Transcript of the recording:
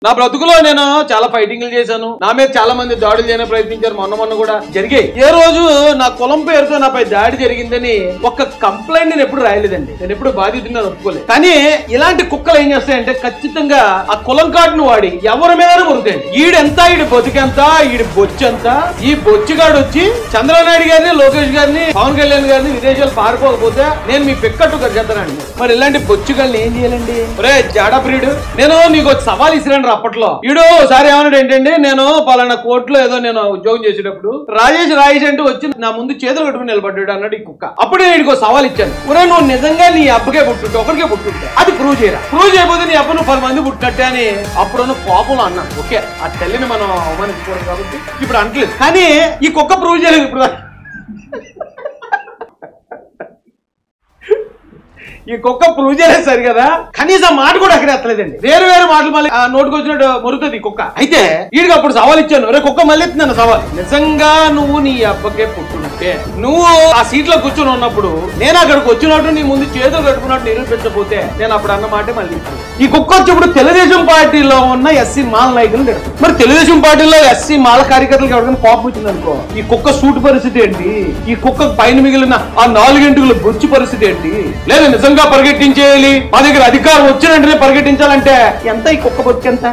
నా బ్రతుకులో నేను చాలా ఫైటింగ్లు చేశాను. నా మీద చాలా మంది దాడులు చేయడానికి ప్రయత్నించారు. మొన్న కూడా జరిగాయి. ఏ రోజు నా కులం పేరుతో నాపై దాడి జరిగిందని ఒక్క కంప్లైంట్ నేను ఎప్పుడు రాయలేదండి. నేను ఎప్పుడు బాధితున్నా ఒప్పుకోలేదు. కానీ ఇలాంటి కుక్కలు ఏం చేస్తాయంటే ఖచ్చితంగా ఆ కులం కార్డును వాడి ఎవరి మీద మురుగుతాయండి. ఈడెంత, ఈడి బతుకెంత, ఈడి బొచ్చంత. ఈ బొచ్చుగాడు వచ్చి చంద్రబాబు గారిని, లోకేష్ గారిని, పవన్ కళ్యాణ్ గారిని విదేశాలు పారిపోకపోతే నేను మీ పెక్కట్టు చేస్తానండి. మరి ఇలాంటి బొచ్చుగాళ్ళని ఏం చేయాలండి? ఒరే జాడా ప్రియుడు, నేను నీకు సవాల్ ఇసిరాను అప్పట్లో. ఈడు ఒకసారి ఏమన్నాడు ఏంటంటే, నేను పలానా కోర్టులో ఏదో నేను ఉద్యోగం చేసేటప్పుడు రాజేష్ అంటూ వచ్చి నా ముందు చేతులు కట్టుకుని నిలబడ్డాడు అన్నాడు ఈ కుక్క. అప్పుడు నేను ఇంకో సవాల్ ఇచ్చాను. ఒరే నువ్వు నిజంగా నీ అబ్బకే పుట్టుంటే, ఒకరికే పుట్టుంటే అది ప్రూవ్ చేయరా. ప్రూవ్ చేయకపోతే నీ అబ్బ నువ్వు 10 మంది పుట్టినట్టే అని అప్పుడు కోపంలో అన్నాను. ఓకే, ఆ తల్లిని మనం అవమానించుకోవడం కాబట్టి ఇప్పుడు అంటలేదు. కానీ ఈ కుక్క ప్రూవ్ చేయలేదు. ఇప్పుడు ఈ కుక్క ప్రూవ్ చేయలేదు సరి కదా, కనీసం మాట కూడా అక్కడ ఎత్తలేదండి. వేరు మాటలు మళ్ళీ నోటుకు వచ్చినట్టు మొరుగుతుంది ఈ కుక్క. అయితే వీడికి అప్పుడు సవాల్ ఇచ్చాను. రే కుక్క మళ్ళీ ఎత్తున్నాను సవాల్. నిజంగా నువ్వు నీ అబ్బకే పుట్టుంటే, నువ్వు ఆ సీట్ లో కూర్చొని ఉన్నప్పుడు నేను అక్కడికి వచ్చినట్టు నీ ముందు చేతులు కట్టుకున్నట్టు నిరూపించకపోతే నేను అప్పుడు అన్న మాటే మళ్ళీ. ఈ కుక్క వచ్చి ఇప్పుడు తెలుగుదేశం పార్టీలో ఉన్న ఎస్సీ మాల నాయకులు తిడతారు. మరి తెలుగుదేశం పార్టీలో ఎస్సీ మాల కార్యకర్తలకు ఎవరికైనా కోపం వచ్చింది అనుకో, ఈ కుక్క సూటు పరిస్థితి ఏంటి? ఈ కుక్క పైన మిగిలిన ఆ 4 గంటల బొచ్చు పరిస్థితి ఏంటి? లేదా నిజంగా పరిగెట్టించేయాలి, మా దగ్గర అధికారం వచ్చిన వెంటనే పరిగెట్టించాలంటే ఎంత? ఈ కుక్క బొచ్చు ఎంత?